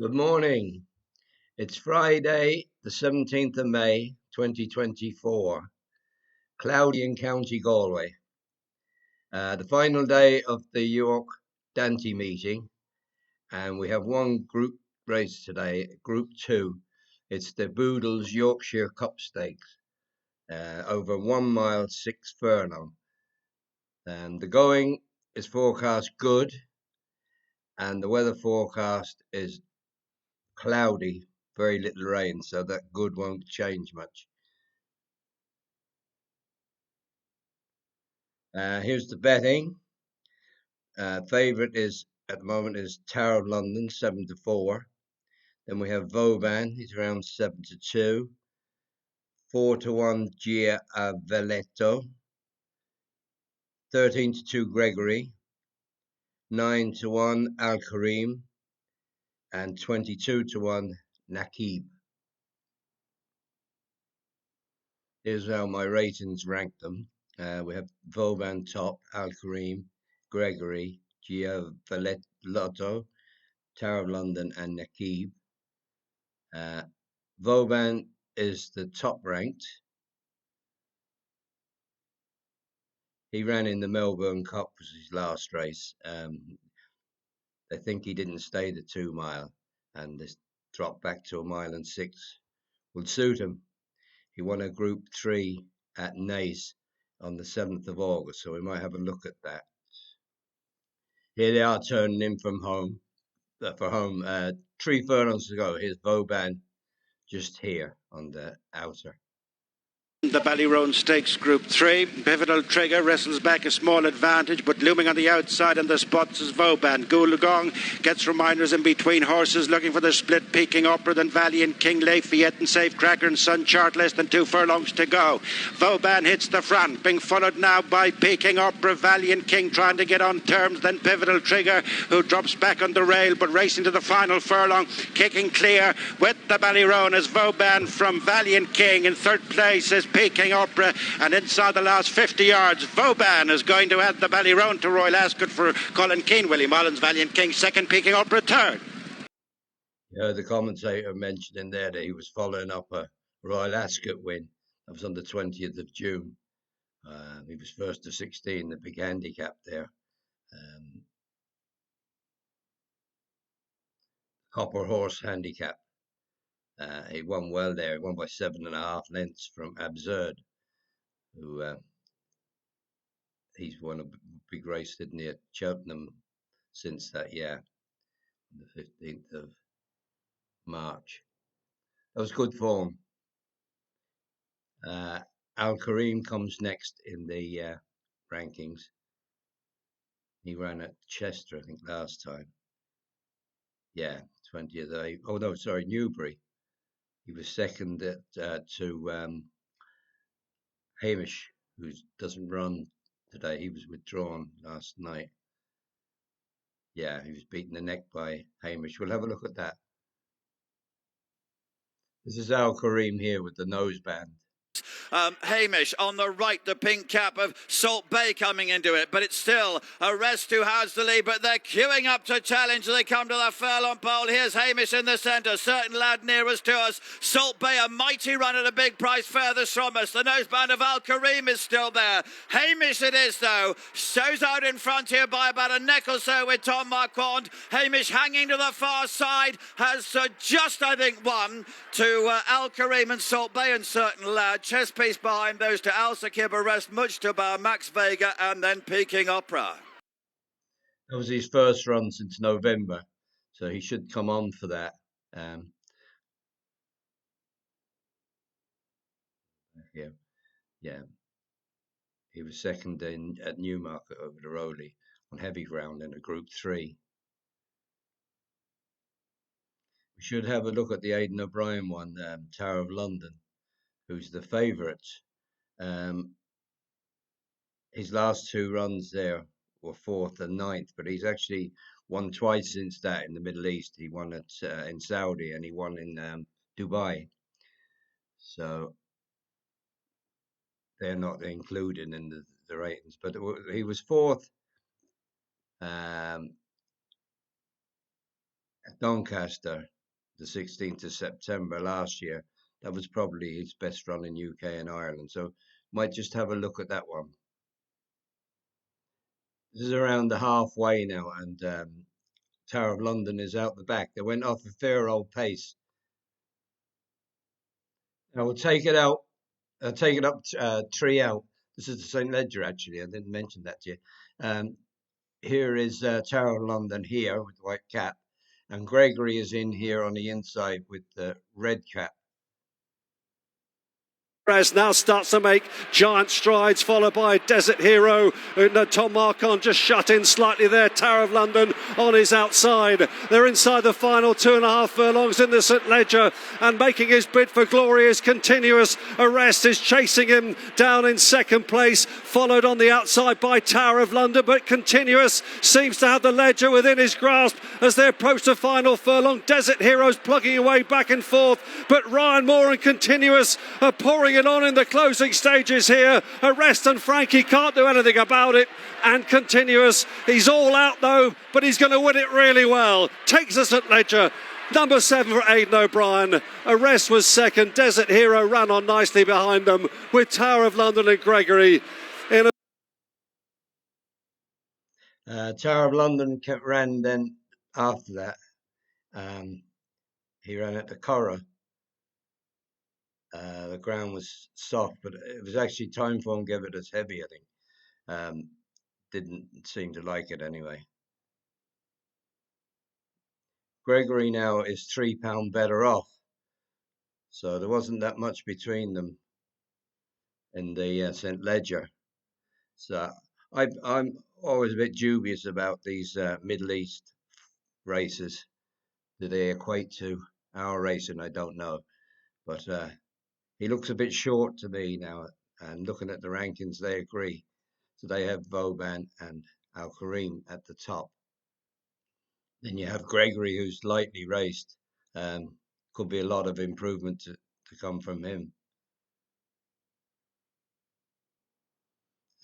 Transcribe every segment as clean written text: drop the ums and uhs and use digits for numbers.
Good morning. It's Friday, the 17th of May, 2024. Cloudy in County Galway. The final day of the York Dante meeting, and we have one group race today, Group 2. It's the Boodles Yorkshire Cup Stakes, over 1 mile 6 furlong. And the going is forecast good, and the weather forecast is cloudy, very little rain, so that good won't change much. Here's the betting. Favourite is at the moment is Tower of London, 7-4. Then we have Vauban, he's around 7-2. 4-1 Gia Veletto. 13-2 Gregory. 9-1 Al Karim. And 22-1 Nakib. Here's how my ratings rank them. We have Vauban top, Al Karim, Gregory, Gia Veletto, Tower of London, and Nakib. Vauban is the top ranked. He ran in the Melbourne Cup, was his last race. They think he didn't stay the 2 mile, and this drop back to 1 mile and 6 would suit him. He won a Group 3 at Naas on the 7th of August, so we might have a look at that. Here they are turning in from home, for home. 3 furlongs to go. Here's Vauban just here on the outer. The Ballyroan Stakes Group 3. Pivotal Trigger wrestles back a small advantage, but looming on the outside in the spots is Vauban. Goulagong gets reminders in between horses, looking for the split, Peking Opera, then Valiant King, Lafayette and Safecracker and Sun Chart, less than 2 furlongs to go. Vauban hits the front, being followed now by Peking Opera, Valiant King trying to get on terms, then Pivotal Trigger, who drops back on the rail, but racing to the final furlong, kicking clear with the Ballyroan as Vauban from Valiant King. In third place is Peking Opera, and inside the last 50 yards, Vauban is going to add the Ballyroan to Royal Ascot for Colin Keane. Willie Mullins, Valiant King second, Peking Opera third. Yeah, the commentator mentioned in there that he was following up a Royal Ascot win. That was on the 20th of June. He was first to 16, the big handicap there. Copper Horse handicap. He won well there. He won by 7.5 lengths from Absurd, who he's won a big race, didn't he, at Cheltenham since that year, the 15th of March. That was good form. Al Karim comes next in the rankings. He ran at Chester, I think, last time. Yeah, 20th of April. Oh, no, sorry, Newbury. He was second to Hamish, who doesn't run today. He was withdrawn last night. Yeah, he was beaten the neck by Hamish. We'll have a look at that. This is Al Karim here with the noseband. Hamish on the right, the pink cap of Salt Bay coming into it, but it's still Arrest who has the lead, but they're queuing up to challenge as they come to the furlong pole. Here's Hamish in the centre, certain lad nearest to us. Salt Bay, a mighty run at a big price furthest from us. The noseband of Al Karim is still there. Hamish it is though, shows out in front here by about a neck or so with Tom Marquand. Hamish hanging to the far side has just, I think, won to Al Karim and Salt Bay and certain lad. Chess piece behind those to Al Sakib, Arrest, Mujtaba, Max Vega, and then Peking Opera. That was his first run since November, so he should come on for that. Yeah. He was second at Newmarket over the Rowley on heavy ground in a Group 3. We should have a look at the Aidan O'Brien one, Tower of London, who's the favourite. His last 2 runs there were 4th and 9th, but he's actually won twice since that in the Middle East. He won in Saudi and he won in Dubai. So they're not included in the ratings, but he was 4th at Doncaster, the 16th of September last year. That was probably his best run in UK and Ireland. So might just have a look at that one. This is around the halfway now, and Tower of London is out the back. They went off a fair old pace. Now we'll take it out. Take it up tree out. This is the St. Ledger, actually. I didn't mention that to you. Um, Here is Tower of London here with the white cap, and Gregory is in here on the inside with the red cap. Now starts to make giant strides, followed by Desert Hero. Tom Marcon just shut in slightly there. Tower of London on his outside. They're inside the final 2.5 furlongs in the St. Ledger, and making his bid for glory is Continuous. Arrest is chasing him down in second place, followed on the outside by Tower of London, but Continuous seems to have the Ledger within his grasp as they approach the final furlong. Desert Heroes plugging away back and forth, but Ryan Moore and Continuous are pouring it on in the closing stages here. Arrest and Frankie can't do anything about it, and Continuous, he's all out though, but he's going to win it really well. Takes us at Ledger. Number 7 for Aidan O'Brien. Arrest was second. Desert Hero ran on nicely behind them, with Tower of London and Gregory in Tower of London ran then after that. He ran at the Curragh. The ground was soft, but it was actually Timeform gave it as heavy, I think. Didn't seem to like it anyway. Gregory now is £3 better off, so there wasn't that much between them in the St. Ledger. So I'm always a bit dubious about these Middle East races. Do they equate to our racing? I don't know, but he looks a bit short to me now, and looking at the rankings, they agree. So they have Vauban and Al Karim at the top. Then you have Gregory, who's lightly raced. Could be a lot of improvement to come from him.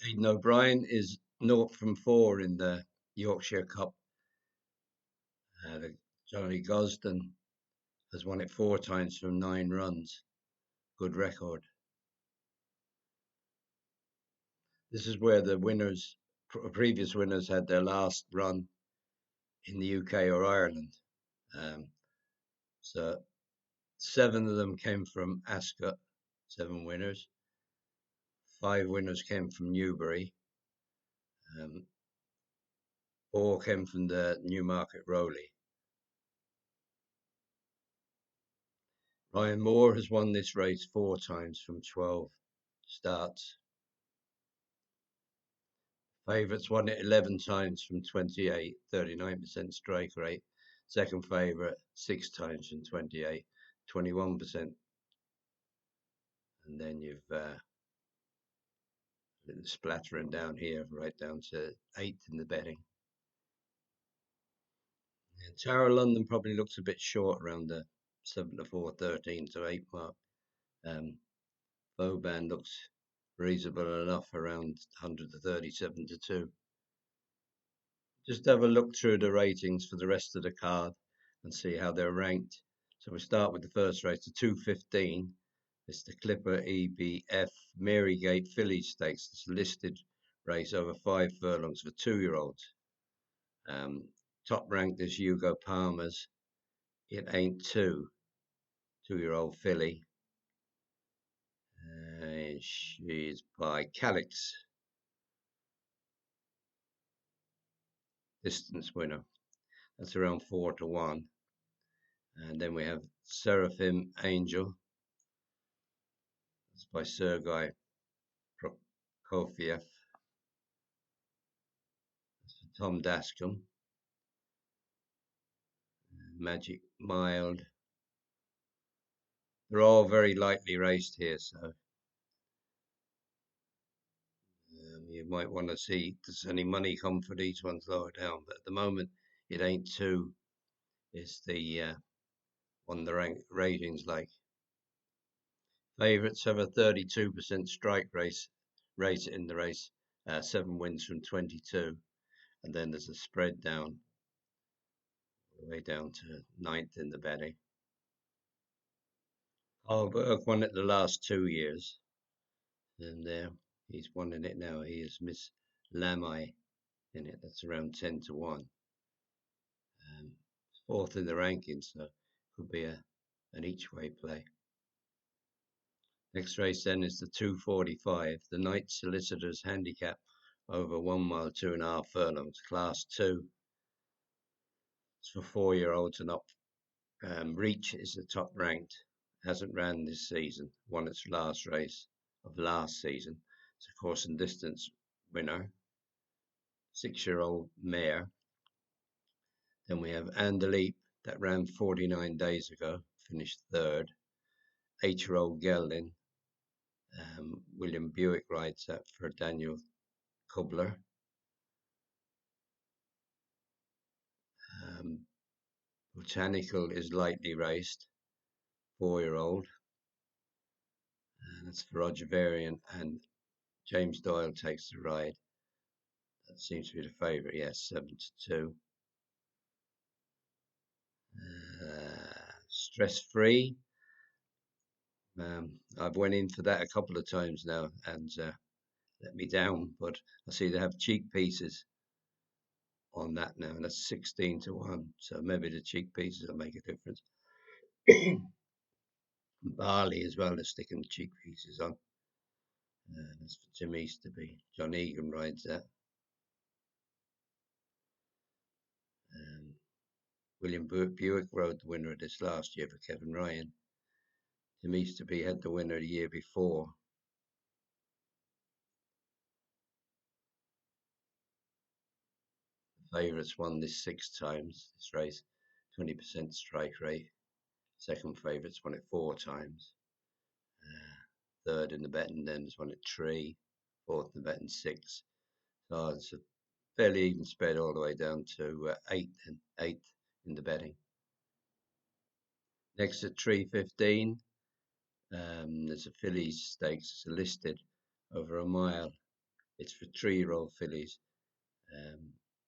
Aidan O'Brien is 0 from 4 in the Yorkshire Cup. Johnny Gosden has won it 4 times from 9 runs. Good record. This is where the winners, previous winners, had their last run in the UK or Ireland. So 7 of them came from Ascot, 7 winners. 5 winners came from Newbury. 4 came from the Newmarket Rowley. Ryan Moore has won this race 4 times from 12 starts. Favourites won it 11 times from 28, 39% strike rate. Second favourite 6 times from 28, 21%. And then you've splattering down here, right down to 8th in the betting. And Tower of London probably looks a bit short around the 7 to 4, 13 to 8 mark. Vauban looks reasonable enough around 100 to 37 to 2. Just have a look through the ratings for the rest of the card and see how they're ranked. So we start with the first race, the 2:15. It's the Clipper EBF Marygate Filly Stakes. It's a listed race over 5 furlongs for 2-year-olds. Top ranked is Hugo Palmer's It Ain't 2-year-old filly. She's by Calix. Distance winner. That's around 4 to 1. And then we have Seraphim Angel. That's by Sergei Prokofiev. That's for Tom Dascombe. Magic Mild. They're all very lightly raced here, so you might want to see if there's any money come for these ones lower down. But at the moment, It Ain't 2 is the one the ratings like. Favourites have a 32% strike rate in the race, 7 wins from 22, and then there's a spread down all the way down to 9th in the betting. Alberg won it the last 2 years, and he's won in it now. He is Miss Lamai in it. That's around 10 to 1. Fourth in the rankings, so could be an each-way play. Next race then is the 245, the Knight Solicitors Handicap over 1 mile, 2.5 furlongs, Class 2. It's for 4-year-olds and up. Reach is the top ranked, hasn't ran this season, won its last race of last season. It's a course and distance winner, 6-year-old mare. Then we have Andaleep that ran 49 days ago, finished third. 8-year-old Geldin. William Buick rides that for Daniel Kubler. Botanical is lightly raced, 4-year-old. And that's for Roger Varian, and James Doyle takes the ride. That seems to be the favourite, yes, 7 to 2. Stress Free. I've went in for that a couple of times now and let me down, but I see they have cheek pieces on that now, and that's 16 to 1. So maybe the cheek pieces will make a difference. Barley as well, they're sticking the cheek pieces on. That's for Tim Easterby. John Egan rides that. William Buick rode the winner of this last year for Kevin Ryan. Tim Easterby had the winner the year before. The favourites won this 6 times, this race, 20% strike rate. Second favourites won it 4 times. Third in the betting then has won it 3. Fourth in the betting 6. So it's a fairly even spread all the way down to 8th in the betting. Next at 3:15, there's a fillies stakes. It's a listed over a mile. It's for 3-year-old fillies.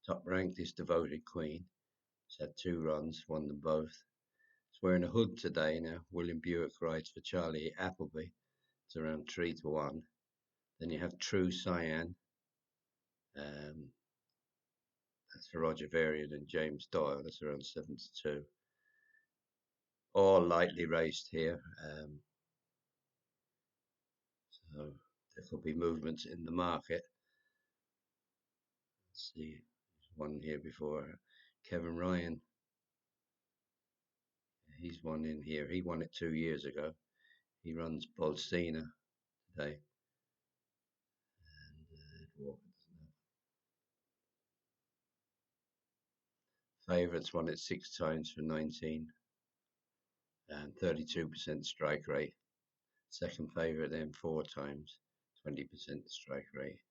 Top ranked is Devoted Queen. It's had 2 runs, won them both. It's wearing a hood today now. William Buick rides for Charlie Appleby. It's around 3 to 1. Then you have True Cyan. That's for Roger Varian and James Doyle. That's around 7 to 2. All lightly raced here. So there could be movements in the market. Let's see, there's one here before. Kevin Ryan. He's won in here. He won it 2 years ago. He runs Bolsena today. And favourites won it 6 times for 19. And 32% strike rate. Second favourite then 4 times, 20% strike rate.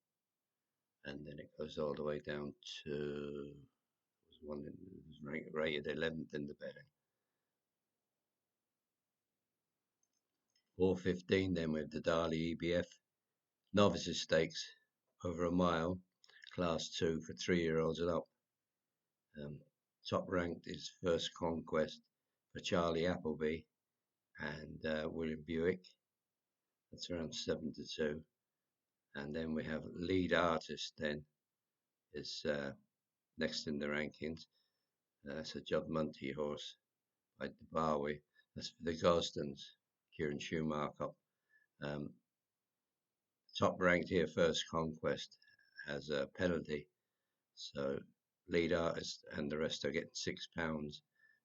And then it goes all the way down to one that was rated 11th in the betting. 4:15 then with the Dali EBF Novices Stakes over a mile, Class 2 for 3-year-olds and up. Top ranked is First Conquest for Charlie Appleby and William Buick. That's around 7 to 2. And then we have Lead Artist then is next in the rankings. That's a Judd Munty horse by Barwi. That's for the Gosdens, Kieran Schumacher. Top ranked here, First Conquest, has a penalty. So Lead Artist and the rest are getting £6.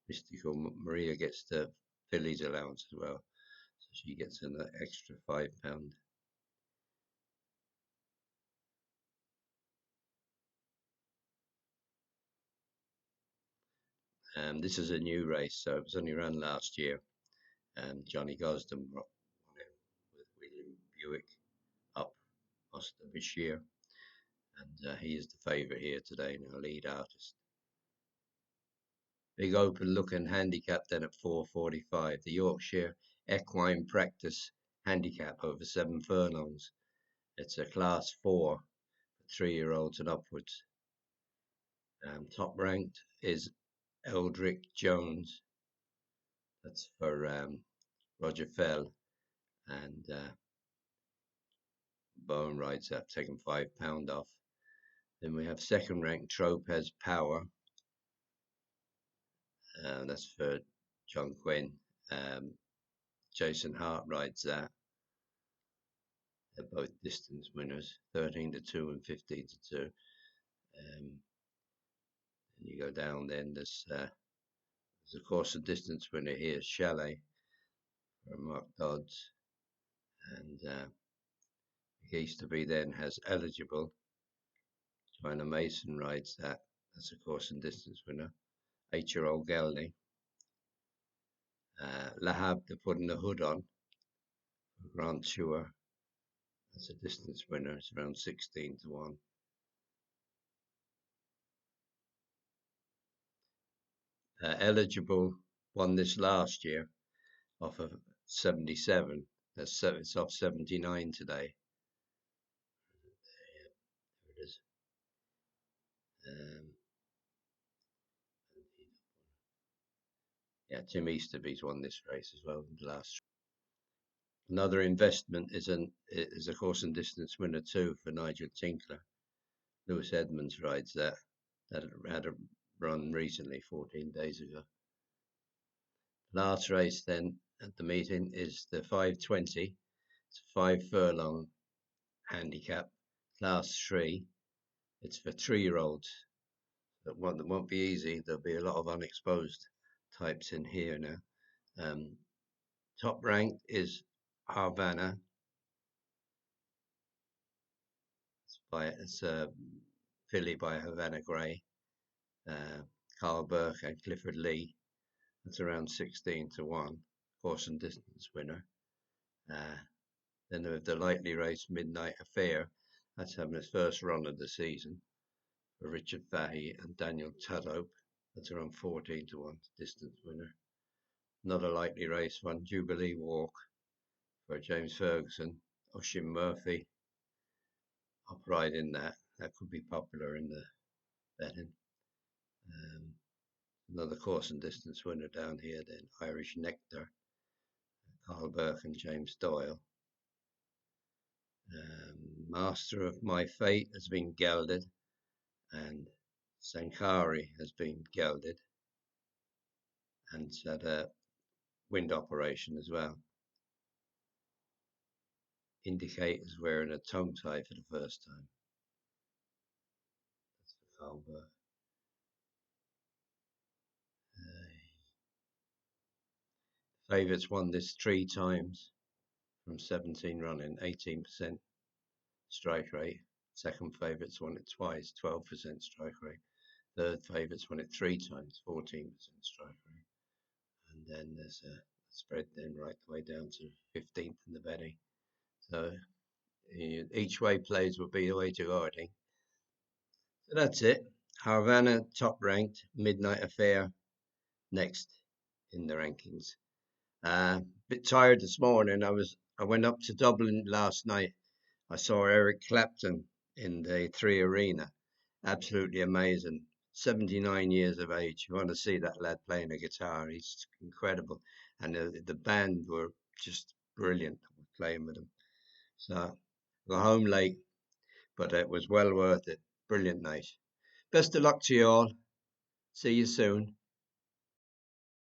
Mystical Maria gets the fillies allowance as well. So she gets an extra £5. This is a new race, so it was only run last year. Johnny Gosden won it with William Buick up Oster Bashir, and he is the favourite here today, now Lead Artist. Big open looking handicap then at 4:45. The Yorkshire Equine Practice Handicap over 7 furlongs. It's a Class 4 for 3-year-olds and upwards. Top ranked is Eldrick Jones. That's for Roger Fell, and Bowen rides that, taking £5 off. Then we have second ranked Tropez Power. That's for John Quinn. Jason Hart rides that. They're both distance winners, 13-2 and 15-2. And you go down, then there's of course a distance winner here, Chalet, for Mark Dodds. And Easterby then has Eligible. Joanna Mason rides that. That's of course a distance winner. 8-year-old Gelney. Lahab, they're putting the hood on. Grant Chua. That's a distance winner. It's around 16-1. Eligible won this last year off of 77. It's off 79 today. There it is. Yeah, Tim Easterby's won this race as well. The last. Another investment is a course and distance winner too for Nigel Tinkler. Lewis Edmonds rides that. That had a run recently, 14 days ago. Last race then at the meeting is the 520. It's a 5 furlong handicap, class 3. It's for 3-year-olds. That won't be easy. There'll be a lot of unexposed types in here now. Top ranked is Havana. It's a filly by Havana Grey. Carl Burke and Clifford Lee. That's around 16-1. Course and distance winner. Then we have the lightly raced Midnight Affair. That's having its first run of the season for Richard Fahey and Daniel Tudhope. That's around 14-1 distance winner. Another lightly raced one, Jubilee Walk for James Ferguson. Oisin Murphy upright in that. That could be popular in the betting. Another course and distance winner down here then, Irish Nectar, Carl Burke and James Doyle. Master of My Fate has been gelded, and Sankari has been gelded, and it's had a wind operation as well. Indicate is wearing a tongue tie for the first time. That's for Carl Burke. Favourites won this 3 times from 17 running, 18% strike rate. Second favourites won it twice, 12% strike rate. Third favourites won it 3 times, 14% strike rate. And then there's a spread then right the way down to 15th in the betting. So each way plays will be the way to go, I think. So that's it. Havana top ranked, Midnight Affair next in the rankings. Bit tired this morning. I went up to Dublin last night. I saw Eric Clapton in the 3 Arena. Absolutely amazing. 79 years of age. You want to see that lad playing a guitar. He's incredible. And the band were just brilliant playing with him. So I got home late, but it was well worth it. Brilliant night. Best of luck to you all. See you soon.